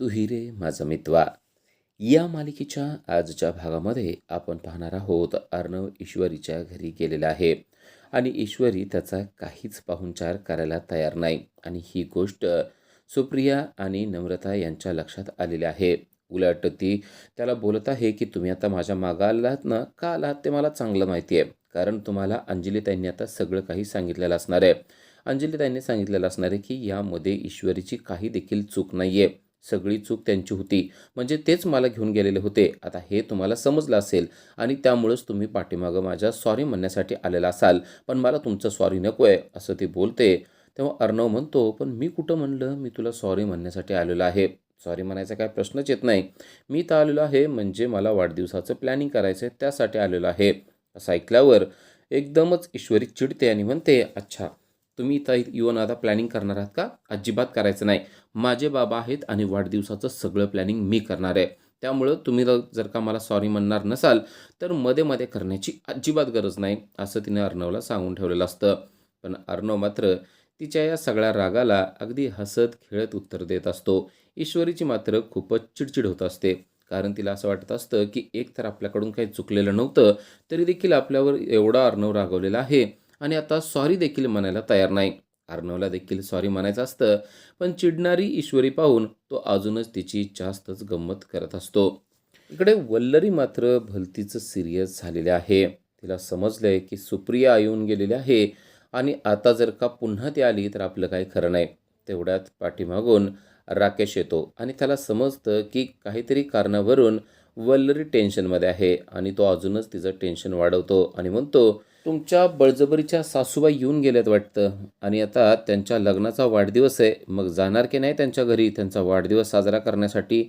तू ही रे माझा मितवा या मालिकेच्या आजच्या भागामध्ये आपण पाहणार आहोत. अर्णव ईश्वरीच्या घरी गेलेला आहे आणि ईश्वरी त्याचा काहीच पाहुणचार करायला तयार नाही आणि ही गोष्ट सुप्रिया आणि नम्रता यांच्या लक्षात आलेली आहे. उलट ती त्याला बोलत आहे की तुम्ही आता माझ्या मागं आलात ना, का आलात ते मला चांगलं माहिती आहे. कारण तुम्हाला अंजलीताईंनी आता सगळं काही सांगितलेलं असणार आहे. अंजलीताईंनी सांगितलेलं असणार आहे की यामध्ये ईश्वरीची काही देखील चूक नाही आहे. सगळी चूक त्यांची होती. म्हणजे तेच मला घेऊन गेलेले होते. आता हे तुम्हाला समजलं असेल आणि त्यामुळेच तुम्ही पाठीमागं माझ्या सॉरी म्हणण्यासाठी आलेला असाल. पण मला तुमचं सॉरी नको आहे, असं ती बोलते. तेव्हा अर्णव म्हणतो, पण मी कुठं म्हणलं मी तुला सॉरी म्हणण्यासाठी आलेलो आहे. सॉरी म्हणायचा काय प्रश्नच येत नाही. मी तर आलेलो आहे म्हणजे मला वाढदिवसाचं प्लॅनिंग करायचं आहे, त्यासाठी आलेलो आहे. असं ऐकल्यावर एकदमच ईश्वरी चिडते आणि म्हणते, अच्छा तुम्ही इथं येऊन आता प्लॅनिंग करणार आहात का? अजिबात करायचं नाही. माझे बाबा आहेत आणि वाढदिवसाचं सगळं प्लॅनिंग मी करणार आहे. त्यामुळं तुम्ही जर का मला सॉरी म्हणणार नसाल, तर मध्ये-मध्ये करण्याची अजिबात गरज नाही, असं तिने अर्णवला सांगून ठेवलेलं असतं. पण अर्णव मात्र तिच्या या सगळ्या रागाला अगदी हसत-खेळत उत्तर देत असतो. ईश्वरीची मात्र खूपच चिडचिड होत असते. कारण तिला असं वाटत असतं, की एक तर आपल्याकडून काही चुकलेलं नव्हतं, तरी देखील आपल्यावर एवढा अर्णव रागवलेला आहे आणि आता सॉरी देखील म्हणायला तयार नाही. अर्णवला देखील सॉरी म्हणायचं असतं, पण चिडणारी ईश्वरी पाहून तो अजूनच तिची जास्तच गंमत करत असतो. इकडे वल्लरी मात्र भलतीच सिरियस झालेली आहे. तिला समजलंय की सुप्रिया येऊन गेलेली आहे आणि आता जर का पुन्हा ती आली तर आपलं काही खरं नाही. तेवढ्यात पाठीमागून राकेश येतो आणि त्याला समजतं की काहीतरी कारणावरून वल्लरी टेन्शनमध्ये आहे आणि तो अजूनच तिचं टेन्शन वाढवतो आणि म्हणतो, तुमच्या बळजबरीच्या सासूबाई येऊन गेल्यात वाटतं आणि आता त्यांच्या लग्नाचा वाढदिवस आहे. मग जाणार की नाही त्यांच्या घरी त्यांचा वाढदिवस साजरा करण्यासाठी?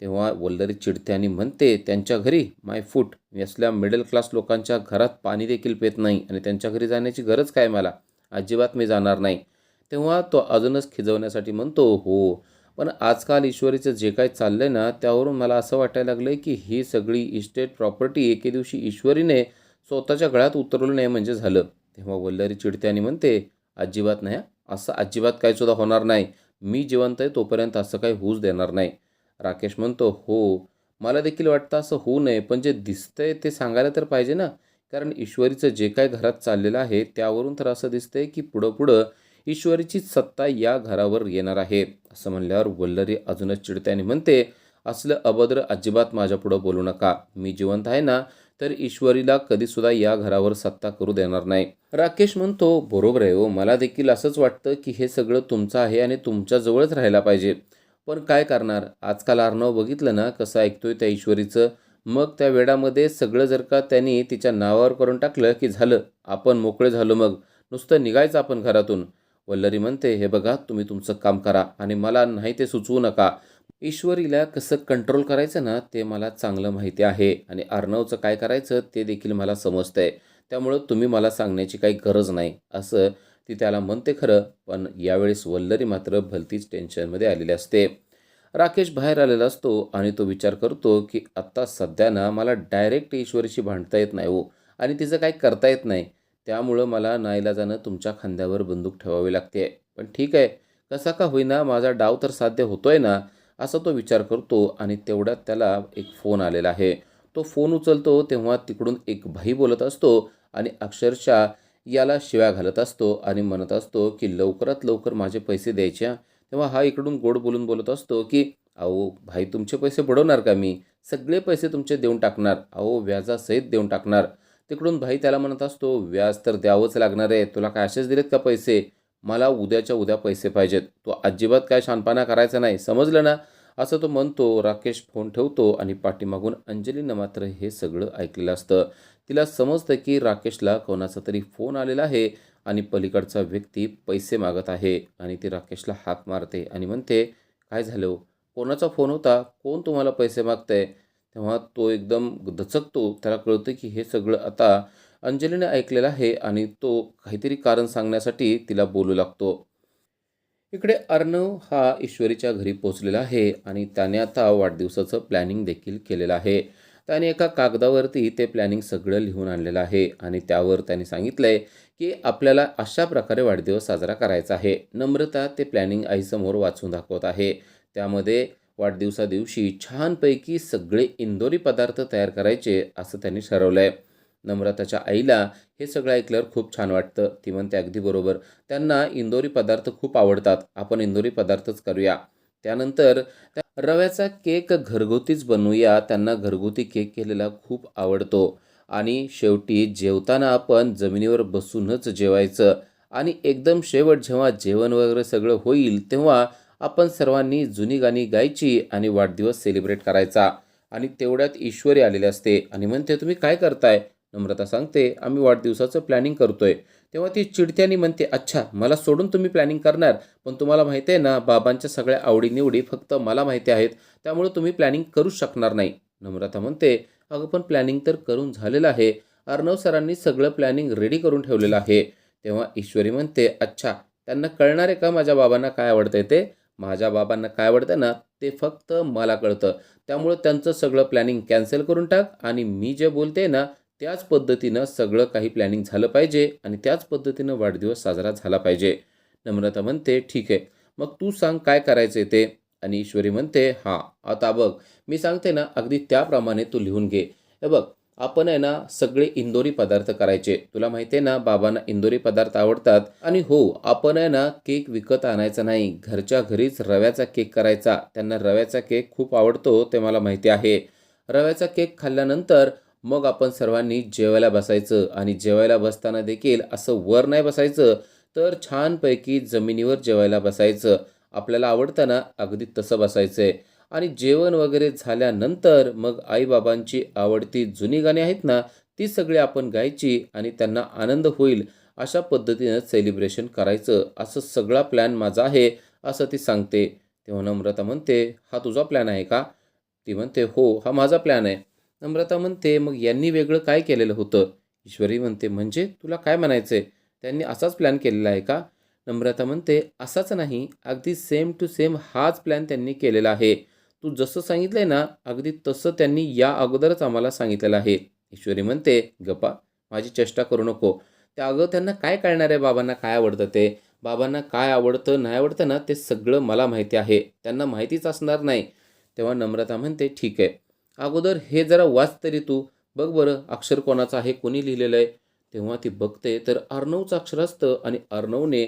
तेव्हा वल्लरी चिडते आणि म्हणते, त्यांच्या घरी? माय फूट, मी असल्या मिडल क्लास लोकांच्या घरात पाणी देखील पित नाही आणि त्यांच्या घरी जाण्याची गरज काय मला? अजिबात मी जाणार नाही. तेव्हा तो अजूनच खिजवण्यासाठी म्हणतो, हो, पण आजकाल ईश्वरीचं जे काही चाललंय ना, त्यावरून मला असं वाटायला लागलंय की ही सगळी इस्टेट प्रॉपर्टी एके दिवशी ईश्वरीने स्वतःच्या गळ्यात उतरवलं नाही म्हणजे झालं. तेव्हा वल्लरी चिडते आणि म्हणते, अजिबात नाही हां, असं अजिबात काही सुद्धा होणार नाही. मी जिवंत आहे तोपर्यंत असं काही होऊच देणार नाही. राकेश म्हणतो, हो, मला देखील वाटतं असं होऊ नये, पण जे दिसतंय ते सांगायला तर पाहिजे ना. कारण ईश्वरीचं जे काही घरात चाललेलं आहे त्यावरून तर असं दिसतंय की पुढं-पुढं ईश्वरीचीच सत्ता या घरावर येणार आहे. असं म्हणल्यावर वल्लरी अजूनच चिडते आणि म्हणते, असलं अभद्र अजिबात माझ्यापुढं बोलू नका. मी जिवंत आहे ना, तर ईश्वरीला कधीसुद्धा या घरावर सत्ता करू देणार नाही. राकेश म्हणतो, बरोबर आहे हो, मला देखील असंच वाटतं की हे सगळं तुमचं आहे आणि तुमच्याजवळच राहायला पाहिजे. पण काय करणार? आजकाल अर्णव बघितलं ना कसं ऐकतोय त्या ईश्वरीचं. मग त्या वेडामध्ये सगळं जर का त्यांनी तिच्या नावावर करून टाकलं की झालं, आपण मोकळे झालो मग. नुसतं निघायचं आपण घरातून. वल्लरी म्हणते, हे बघा तुम्ही तुमचं काम करा आणि मला नाही ते सुचवू नका. ईश्वरीला कसं कंट्रोल करायचं ना ते मला चांगलं माहिती आहे आणि अर्णवचं काय करायचं ते देखील मला समजतंय. त्यामुळं तुम्ही मला सांगण्याची काही गरज नाही, असं ती त्याला म्हणते खरं. पण यावेळेस वल्लरी मात्र भलतीच टेन्शनमध्ये आलेली असते. राकेश बाहेर आलेला असतो आणि तो विचार करतो की आत्ता सध्या ना मला डायरेक्ट ईश्वरीशी भांडता येत नाही हो आणि तिचं काही करता येत नाही. त्यामुळं मला नाईलाजानं तुमच्या खांद्यावर बंदूक ठेवावी लागते. पण ठीक आहे, कसा का होईना माझा डाव तर साध्य होतोय ना, असा तो विचार करतो आणि तेवढ्यात त्याला एक फोन आलेला आहे. तो फोन उचलतो तेव्हा तिकडून एक भाई बोलत असतो आणि अक्षरशः याला शिव्या घालत असतो आणि म्हणत असतो की लवकरात लवकर माझे पैसे द्यायचे हां. तेव्हा हा इकडून गोड बोलून बोलत असतो की अहो भाई, तुमचे पैसे बुडवणार का मी? सगळे पैसे तुमचे देऊन टाकणार. अहो व्याजासहित देऊन टाकणार. तिकडून भाई त्याला म्हणत असतो, व्याज तर द्यावंच लागणार आहे. तुला काय असेच दिलेत का पैसे? मला उद्याच्या उद्या पैसे पाहिजेत. तू अजिबात काय शहाणपणा करायचा नाही, समजलं ना? असं तो म्हणतो. राकेश फोन ठेवतो आणि पाठीमागून अंजलीनं मात्र हे सगळं ऐकलेलं असतं. तिला समजतं की राकेशला कोणाचा तरी फोन आलेला आहे आणि पलीकडचा व्यक्ती पैसे मागत आहे आणि ती राकेशला हाक मारते आणि म्हणते, काय झालं हो? कोणाचा फोन होता? कोण तुम्हाला पैसे मागतंय? तेव्हा तो एकदम दचकतो. त्याला कळतं की हे सगळं आता अंजलीने ऐकलेलं आहे आणि तो काहीतरी कारण सांगण्यासाठी तिला बोलू लागतो. इकडे अर्णव हा ईश्वरीच्या घरी पोहोचलेला आहे आणि त्याने आता वाढदिवसाचं प्लॅनिंग देखील केलेलं आहे. त्याने एका कागदावरती ते प्लॅनिंग सगळं लिहून आणलेलं आहे आणि त्यावर त्याने सांगितलं आहे की आपल्याला अशा प्रकारे वाढदिवस साजरा करायचा आहे. नम्रता ते प्लॅनिंग आईसमोर वाचून दाखवत आहे. त्यामध्ये वाढदिवसादिवशी छानपैकी सगळे इंदोरी पदार्थ तयार करायचे असं त्यांनी ठरवलंय. नम्रताच्या आईला हे सगळं ऐकल्यावर खूप छान वाटतं. ती म्हणते अगदी बरोबर. त्यांना इंदोरी पदार्थ खूप आवडतात. आपण इंदोरी पदार्थच करूया. त्यानंतर रव्याचा केक घरगुतीच बनवूया. त्यांना घरगुती केक केलेला खूप आवडतो. आणि शेवटी जेवताना आपण जमिनीवर बसूनच जेवायचं. आणि एकदम शेवट जेव्हा जेवण वगैरे सगळं होईल तेव्हा आपण सर्वांनी जुनी गाणी गायची आणि वाढदिवस सेलिब्रेट करायचा. आणि तेवढ्यात ईश्वरी आलेले असते आणि म्हणते, तुम्ही काय करताय? नम्रता सांगते, आम्ही वाढदिवसाचं प्लॅनिंग करतोय. तेव्हा ती चिडत्याने म्हणते, अच्छा, मला सोडून तुम्ही प्लॅनिंग करणार? पण तुम्हाला माहिती आहे ना, बाबांच्या सगळ्या आवडीनिवडी फक्त मला माहिती आहेत. त्यामुळे तुम्ही प्लॅनिंग करूच शकणार नाही. नम्रता म्हणते, अगं पण प्लॅनिंग तर करून झालेलं आहे. अर्णव सरांनी सगळं प्लॅनिंग रेडी करून ठेवलेलं आहे. तेव्हा ईश्वरी म्हणते, अच्छा, त्यांना कळणार आहे का माझ्या बाबांना काय आवडतंय ते? माझ्या बाबांना काय आवडतं ना, ते फक्त मला कळतं. त्यामुळं त्यांचं सगळं प्लॅनिंग कॅन्सल करून टाक आणि मी जे बोलते ना, त्याच पद्धतीनं सगळं काही प्लॅनिंग झालं पाहिजे आणि त्याच पद्धतीनं वाढदिवस साजरा झाला पाहिजे. नम्रता म्हणते, ठीक आहे. मग तू सांग काय करायचं ते? आणि ईश्वरी म्हणते, हां, आता बघ, मी सांगते ना, अगदी त्याप्रमाणे तू लिहून घे. हे बघ, आपण आहे ना सगळे इंदोरी पदार्थ करायचे. तुला माहिती आहे ना, बाबांना इंदोरी पदार्थ आवडतात. आणि हो, आपण आहे ना केक विकत आणायचा नाही. घरच्या घरीच रव्याचा केक करायचा. त्यांना रव्याचा केक खूप आवडतो, ते मला माहिती आहे. रव्याचा केक खाल्ल्यानंतर मग आपण सर्वांनी जेवायला बसायचं आणि जेवायला बसताना देखील असं वर नाही बसायचं, तर छानपैकी जमिनीवर जेवायला बसायचं. आपल्याला आवडतं ना, अगदी तसं बसायचंय. आणि जेवण वगैरे झाल्यानंतर मग आईबाबांची आवडती जुनी गाणी आहेत ना, ती सगळी आपण गायची आणि त्यांना आनंद होईल अशा पद्धतीनं सेलिब्रेशन करायचं. असं सगळा प्लॅन माझा आहे, असं ती सांगते. तेव्हा नम्रता म्हणते, हा तुझा प्लॅन आहे का? ती म्हणते, हो, हा माझा प्लॅन आहे. नम्रता म्हणते, मग यांनी वेगळं काय केलेलं होतं? ईश्वरी म्हणते, म्हणजे तुला काय म्हणायचंय? त्यांनी असाच प्लॅन केलेला आहे का? नम्रता म्हणते, असाच नाही, अगदी सेम टू सेम हाच प्लॅन त्यांनी केलेला आहे. तू जसं सांगितलंय ना, अगदी तसं त्यांनी या अगोदरच आम्हाला सांगितलेलं आहे. ईश्वरी म्हणते, गप्पा, माझी चेष्टा करू नको. त्या अगं त्यांना काय कळणार आहे बाबांना काय आवडतं ते? बाबांना काय आवडतं, नाही आवडतं ना, ते सगळं मला माहिती आहे. त्यांना माहितीच असणार नाही. तेव्हा नम्रता म्हणते, ठीक आहे. अगोदर हे जरा वाच तरी तू. बघ बरं, अक्षर कोणाचं आहे, कोणी लिहिलेलं आहे? तेव्हा ती बघते तर अर्णवचं अक्षर असतं आणि अर्णवने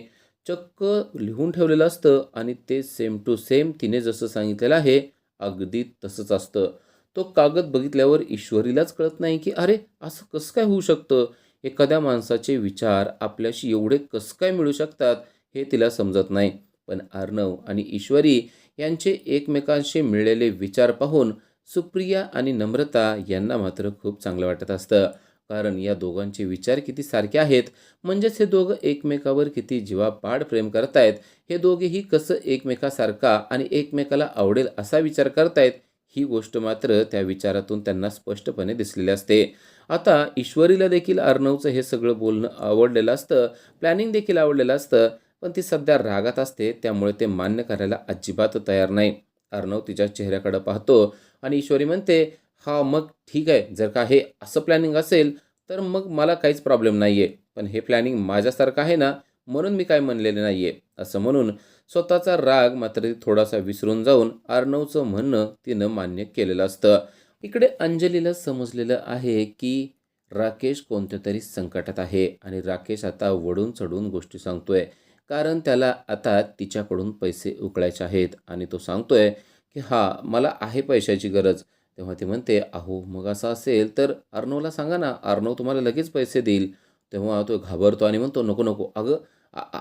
चक्क लिहून ठेवलेलं असतं आणि ते सेम टू सेम तिने जसं सांगितलेलं आहे, अगदी तसंच असतं. तो कागद बघितल्यावर ईश्वरीलाच कळत नाही, की अरे, असं कसं काय होऊ शकतं? एखाद्या माणसाचे विचार आपल्याशी एवढे कसं काय मिळू शकतात, हे तिला समजत नाही. पण अर्णव आणि ईश्वरी यांचे एकमेकांशी मिळलेले विचार पाहून सुप्रिया आणि नम्रता यांना मात्र खूप चांगलं वाटत असतं. कारण या दोघांचे विचार किती सारखे आहेत, म्हणजेच हे दोघं एकमेकावर किती जीवापाड प्रेम करतायत. हे दोघेही कसं एकमेकासारखा आणि एकमेकाला आवडेल असा विचार करतायत, ही गोष्ट मात्र त्या विचारातून त्यांना स्पष्टपणे दिसलेली असते. आता ईश्वरीला देखील अर्णवचं हे सगळं बोलणं आवडलेलं असतं, प्लॅनिंग देखील आवडलेलं असतं, पण ती सध्या रागात असते, त्यामुळे ते मान्य करायला अजिबात तयार नाही. अर्णव तिच्या चेहऱ्याकडे पाहतो आणि ईश्वरी म्हणते, हां, मग ठीक आहे. जर का हे असं प्लॅनिंग असेल, तर मग मला काहीच प्रॉब्लेम नाही आहे. पण हे प्लॅनिंग माझ्यासारखं आहे ना, म्हणून मी काय म्हणलेलं नाही आहे. असं म्हणून स्वतःचा राग मात्र ती थोडासा विसरून जाऊन अर्णवचं म्हणणं तिनं मान्य केलेलं असतं. इकडे अंजलीला समजलेलं आहे, की राकेश कोणत्यातरी संकटात आहे आणि राकेश आता वढून चढून गोष्टी सांगतोय. कारण त्याला आता तिच्याकडून पैसे उकळायचे आहेत आणि तो सांगतोय, की हां, मला आहे पैशाची गरज. तेव्हा ती म्हणते, अहो, मग असं असेल तर अर्णवला सांगा ना, अर्णव तुम्हाला लगेच पैसे देईल. तेव्हा तो घाबरतो आणि म्हणतो, नको नको, अगं,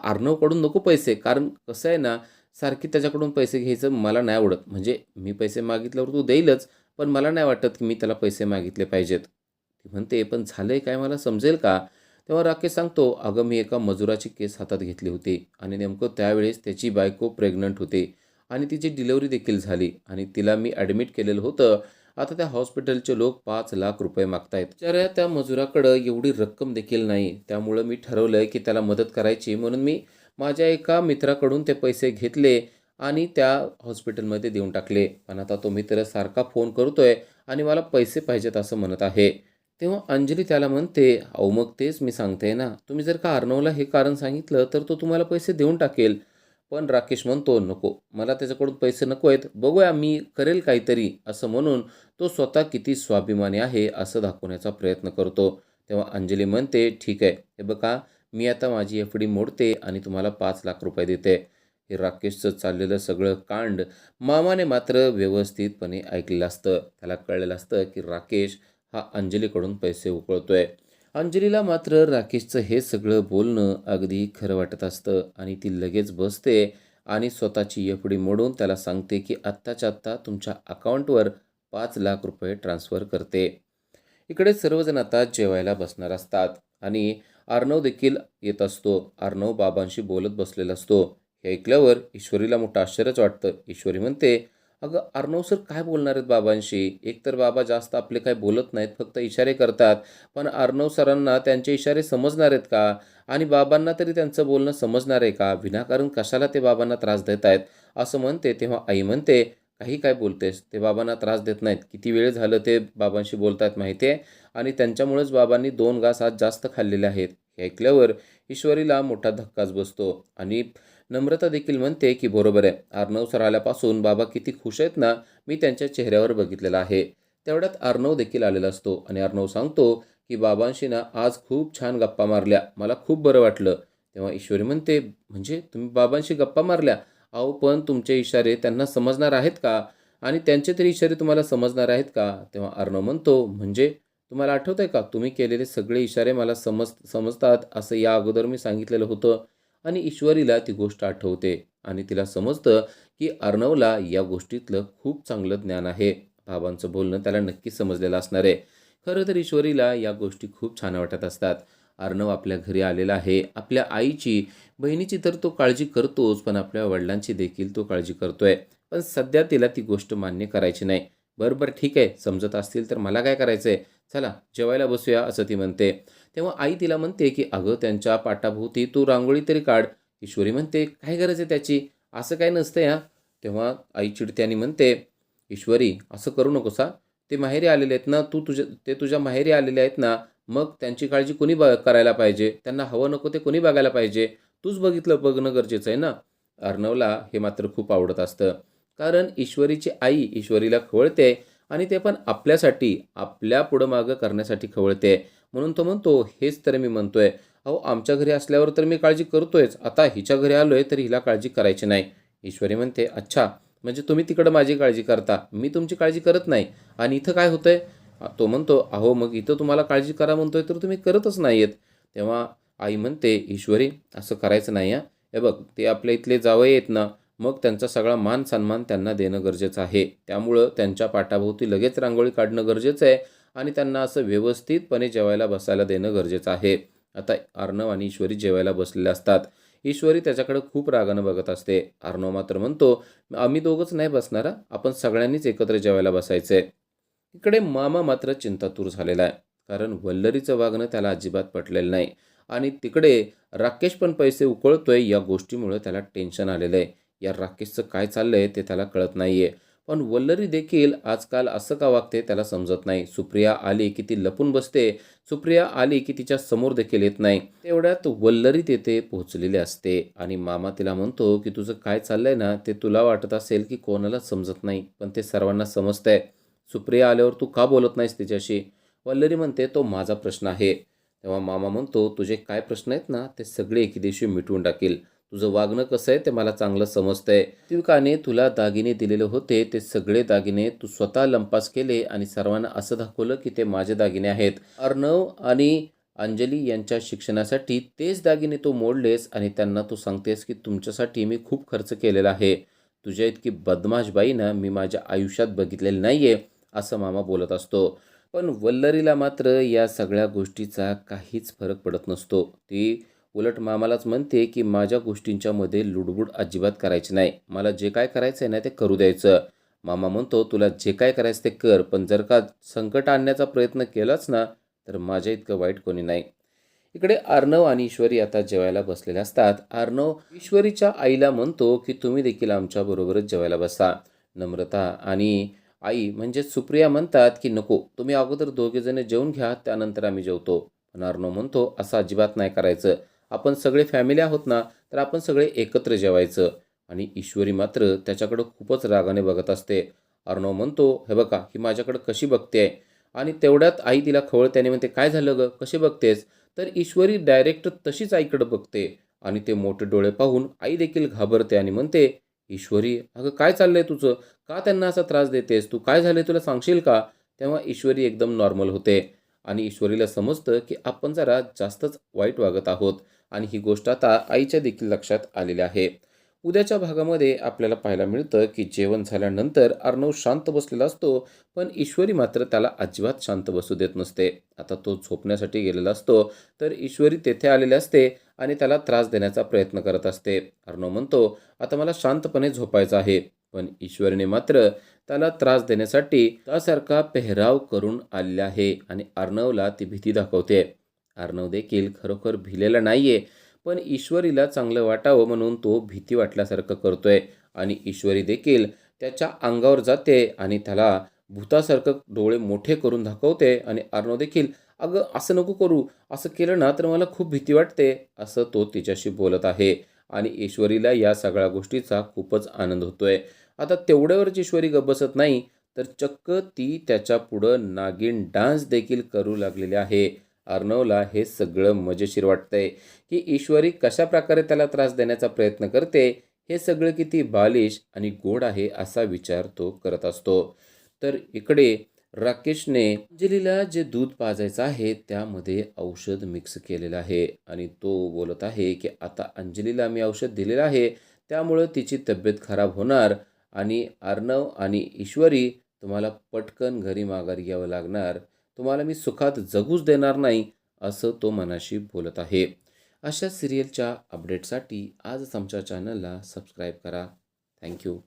अर्णवकडून नको पैसे. कारण कसं आहे ना, सारखी त्याच्याकडून पैसे घ्यायचं मला नाही आवडत. म्हणजे मी पैसे मागितल्यावर तू देईलच, पण मला नाही वाटत की मी त्याला पैसे मागितले पाहिजेत. ती म्हणते, पण झालंय काय मला समजेल का? तेव्हा राकेश सांगतो, अगं, मी एका मजुराची केस हातात घेतली होती आणि नेमकं त्यावेळेस त्याची बायको प्रेग्नंट होती आणि तिची डिलिव्हरी देखील झाली आणि तिला मी ॲडमिट केलेलं होतं. आता त्या हॉस्पिटलचे लोक 5 लाख रुपये मागतायत. बिचाऱ्या त्या मजुराकडं एवढी रक्कम देखील नाही. त्यामुळं मी ठरवलं की त्याला मदत करायची, म्हणून मी माझ्या एका मित्राकडून ते पैसे घेतले आणि त्या हॉस्पिटलमध्ये देऊन टाकले. पण आता तो मित्र सारखा फोन करतोय आणि मला पैसे पाहिजेत असं म्हणत आहे. तेव्हा अंजली त्याला म्हणते, अहो, मग तेच मी सांगते ना, तुम्ही जर का अर्णवला हे कारण सांगितलं तर तो तुम्हाला पैसे देऊन टाकेल. पण राकेश म्हणतो, "नको, मला त्याच्याकडून पैसे नको आहेत. बघूया मी करेल काहीतरी." असं म्हणून तो स्वतः किती स्वाभिमानी आहे असं दाखवण्याचा प्रयत्न करतो. तेव्हा अंजली म्हणते, "ठीक आहे, हे बघा मी आता माझी एफ-डी मोडते आणि तुम्हाला 5 लाख रुपये देते." हे राकेशचं चाललेलं सगळं कांड मामाने मात्र व्यवस्थितपणे ऐकलेलं असतं. त्याला कळलेलं असतं की राकेश हा अंजलीकडून पैसे उकळतोय. अंजलीला मात्र राकेशचं हे सगळं बोलणं अगदी खरं वाटत असतं आणि ती लगेच बसते आणि स्वतःची एफ-डी मोडून त्याला सांगते की आत्ताच्या आत्ता तुमच्या अकाउंटवर 5 लाख रुपये ट्रान्सफर करते. इकडे सर्वजण आता जेवायला बसणार असतात आणि अर्णव देखील येत असतो. अर्णव बाबांशी बोलत बसलेला असतो. हे ऐकल्यावर ईश्वरीला मोठं आश्चर्यच वाटतं. ईश्वरी म्हणते, "अगं अर्णव सर काय बोलणार आहेत बाबांशी? एकतर बाबा जास्त आपले काय बोलत नाहीत, फक्त इशारे करतात. पण अर्णव सरांना त्यांचे इशारे समजणार आहेत का? आणि बाबांना तरी त्यांचं बोलणं समजणार आहे का? विनाकारण कशाला ते बाबांना त्रास देत आहेत?" असं म्हणते. तेव्हा आई म्हणते, "काही काय बोलतेस? ते बाबांना त्रास देत नाहीत. किती वेळ झालं ते बाबांशी बोलतायत माहिती आहे आणि त्यांच्यामुळेच बाबांनी 2 घास आज जास्त खाल्लेले आहेत." हे ऐकल्यावर ईश्वरीला मोठा धक्काच बसतो आणि नम्रता देखील म्हणते की बरोबर आहे. अर्णव सर आल्यापासून बाबा किती खुश आहेत ना, मी त्यांच्या चेहऱ्यावर बघितलेलं आहे. तेवढ्यात अर्णव देखील आलेला असतो आणि अर्णव सांगतो की बाबांशी ना आज खूप छान गप्पा मारल्या. मला खूप बरं वाटलं. तेव्हा ईश्वरी म्हणते, "म्हणजे तुम्ही बाबांशी गप्पा मारल्या? अहो पण तुमचे इशारे त्यांना समजणार आहेत का? आणि त्यांचे तरी इशारे तुम्हाला समजणार आहेत का?" तेव्हा अर्णव म्हणतो, "म्हणजे तुम्हाला आठवतंय का? तुम्ही केलेले सगळे इशारे मला समजतात असं या अगोदर मी सांगितलेलं होतं." आणि ईश्वरीला ती गोष्ट आठवते आणि तिला समजतं की अर्णवला या गोष्टीतलं खूप चांगलं ज्ञान आहे. बाबांचं बोलणं त्याला नक्की समजलेलं असणार आहे. खरं तर ईश्वरीला या गोष्टी खूप छान वाटत असतात. अर्णव आपल्या घरी आलेला आहे. आपल्या आईची, बहिणीची तर तो काळजी करतोच, पण आपल्या वडिलांची देखील तो काळजी करतोय. पण सध्या तिला ती गोष्ट मान्य करायची नाही. "बरं, ठीक आहे. समजत असतील तर मला काय करायचंय? चला जेवायला बसूया," असं ती म्हणते. तेव्हा आई तिला म्हणते की "अगं त्यांच्या पाटाभोवती तू रांगोळी तरी काढ." ईश्वरी म्हणते, "काय गरज आहे त्याची? असं काय नसतंय हां." तेव्हा आई चिडते आणि म्हणते, "ईश्वरी असं करू नकोस हां. ते माहेरी आलेले आहेत ना, ते तुझ्या माहेरी आलेले आहेत ना, मग त्यांची काळजी कोणी करायला पाहिजे? त्यांना हवं नको ते कोणी बघायला पाहिजे? तूच बघणं गरजेचं आहे ना." अर्णवला हे मात्र खूप आवडत असतं. कारण ईश्वरीची आई ईश्वरीला खवळते आणि ते पण आपल्यासाठी, आपल्या पुढं मागं करण्यासाठी खवळते. म्हणून तो म्हणतो, "हेच तर मी म्हणतोय. अहो आमच्या घरी असल्यावर तर मी काळजी करतोयच. आता हिच्या घरी आलोय तर हिला काळजी करायची नाही." ईश्वरी म्हणते, "अच्छा, म्हणजे तुम्ही तिकडं माझी काळजी करता, मी तुमची काळजी करत नाही आणि इथं काय होतंय?" तो म्हणतो, "अहो मग इथं तुम्हाला काळजी करा म्हणतोय तर तुम्ही करतच नाही आहेत." तेव्हा आई म्हणते, "ईश्वरी असं करायचं नाही हां. हे बघ ते आपल्या इथले जावई आहेत ना, मग त्यांचा सगळा मान सन्मान त्यांना देणं गरजेचं आहे. त्यामुळं त्यांच्या पाठाभोवती लगेच रांगोळी काढणं गरजेचं आहे आणि त्यांना असं व्यवस्थितपणे जेवायला बसायला देणं गरजेचं आहे." आता अर्णव आणि ईश्वरी जेवायला बसलेले असतात. ईश्वरी त्याच्याकडे खूप रागानं बघत असते. अर्णव मात्र म्हणतो, "आम्ही दोघंच नाही बसणार हां, आपण सगळ्यांनीच एकत्र जेवायला बसायचंय." इकडे मामा मात्र चिंतातूर झालेला आहे. कारण वल्लरीचं वागणं त्याला अजिबात पटलेलं नाही आणि तिकडे राकेश पण पैसे उकळतोय या गोष्टीमुळे त्याला टेन्शन आलेलं आहे. या राकेशचं काय चाललंय ते त्याला कळत नाहीये. पण वल्लरी देखील आजकाल असं का वागते त्याला समजत नाही. सुप्रिया आली की ती लपून बसते. सुप्रिया आली की तिच्या समोर देखील येत नाही. तेवढ्यात वल्लरी तेथे पोहोचलेली असते आणि मामा तिला म्हणतो की तुझं काय चाललंय ना ते तुला वाटत असेल की कोणालाच समजत नाही, पण ते सर्वांना समजतंय. सुप्रिया आल्यावर तू का बोलत नाहीस तिच्याशी? वल्लरी म्हणते, "तो माझा प्रश्न आहे." तेव्हा मामा म्हणतो, "तुझे काय प्रश्न आहेत ना ते सगळे एके दिवशी मिटवून टाकील. तुझं वागणं कसं आहे ते मला चांगलं समजतंय. ऋत्विकाने तुला दागिने दिलेले होते ते सगळे दागिने तू स्वतः लंपास केले आणि सर्वांना असं दाखवलं की ते माझे दागिने आहेत. अर्णव आणि अंजली यांच्या शिक्षणासाठी तेच दागिने तू मोडलेस आणि त्यांना तू सांगतेस की तुमच्यासाठी मी खूप खर्च केलेला आहे. तुझ्या इतकी बदमाश बाई ना मी माझ्या आयुष्यात बघितलेली नाहीये." असं मामा बोलत असतो. पण वल्लरीला मात्र या सगळ्या गोष्टीचा काहीच फरक पडत नसतो. ती उलट मामालाच म्हणते की माझ्या गोष्टींच्यामध्ये लुडबुड अजिबात करायची नाही. मला जे काय करायचं आहे ना ते करू द्यायचं. मामा म्हणतो, "तुला जे काय करायचं ते कर, पण जर का संकट आणण्याचा प्रयत्न केलाच ना तर माझ्या इतकं वाईट कोणी नाही." इकडे अर्णव आणि ईश्वरी आता जेवायला बसलेले असतात. अर्णव ईश्वरीच्या आईला म्हणतो की तुम्ही देखील आमच्याबरोबरच जेवायला बसा. नम्रता आणि आई म्हणजे सुप्रिया म्हणतात की नको तुम्ही अगोदर दोघेजण जेवून घ्या त्यानंतर आम्ही जेवतो. पण अर्णव म्हणतो असं अजिबात नाही करायचं. आपण सगळे फॅमिली आहोत ना, तर आपण सगळे एकत्र जेवायचं. आणि ईश्वरी मात्र त्याच्याकडं खूपच रागाने बघत असते. अर्णव म्हणतो, "हे बघा, ही माझ्याकडं कशी बघते." आणि तेवढ्यात आई तिला खवळते आणि म्हणते, "काय झालं गं? कसे बघतेस?" तर ईश्वरी डायरेक्ट तशीच आईकडे बघते आणि ते मोठे डोळे पाहून आई देखील घाबरते आणि म्हणते, "ईश्वरी, अगं काय चाललंय तुझं? का त्यांना असा त्रास देतेस? तू काय झालंय तुला सांगशील का?" तेव्हा ईश्वरी एकदम नॉर्मल होते आणि ईश्वरीला समजतं, की आपण जरा जास्तच वाईट वागत आहोत आणि ही गोष्ट आता आईच्या देखील लक्षात आलेली आहे. उद्याच्या भागामध्ये आपल्याला पाहायला मिळतं, की जेवण झाल्यानंतर अर्णव शांत बसलेला असतो, पण ईश्वरी मात्र त्याला अजिबात शांत बसू देत नसते. आता तो झोपण्यासाठी गेलेला असतो, तर ईश्वरी तेथे आलेली असते आणि त्याला त्रास देण्याचा प्रयत्न करत असते. अर्णव म्हणतो, "आता मला शांतपणे झोपायचं आहे." पण ईश्वरीने मात्र त्याला त्रास देण्यासाठी त्यासारखा पेहराव करून आलेला आहे आणि अर्णवला ती भीती दाखवते. अर्णव देखील खरोखर भिलेला नाहीये, पण ईश्वरीला चांगलं वाटावं म्हणून तो भीती वाटल्यासारखं करतोय आणि ईश्वरी देखील त्याच्या अंगावर जाते आणि त्याला भूतासारखं डोळे मोठे करून दाखवते आणि अर्णव देखील, "अगं असं नको करू, असं केलं ना तर मला खूप भीती वाटते," असं तो तिच्याशी बोलत आहे आणि ईश्वरीला या सगळ्या गोष्टीचा खूपच आनंद होतोय. आता तेवढ्यावरच ईश्वरी गप्प बसत नाही, तर चक्क ती त्याच्यापुढं नागिन डान्स देखील करू लागलेली आहे. अर्णवला हे सगळं मजेशीर वाटतंय, की ईश्वरी कशाप्रकारे त्याला त्रास देण्याचा प्रयत्न करते, हे सगळं किती बालिश आणि गोड आहे असा विचार तो करत असतो. तर इकडे राकेशने अंजलीला जे दूध पाजायचं आहे त्यामध्ये औषध मिक्स केलेलं आहे आणि तो बोलत आहे, की आता अंजलीला मी औषध दिलेलं आहे, त्यामुळं तिची तब्येत खराब होणार आणि अर्णव आणि ईश्वरी तुम्हाला पटकन घरी माघारी यावं लागणार. तुम्हाला मी सुखात जगूच देणार नाही, असं तो मनाशी बोलत आहे. अशा सिरियलच्या अपडेटसाठी आजच आमच्या चॅनलला सबस्क्राईब करा. Thank you.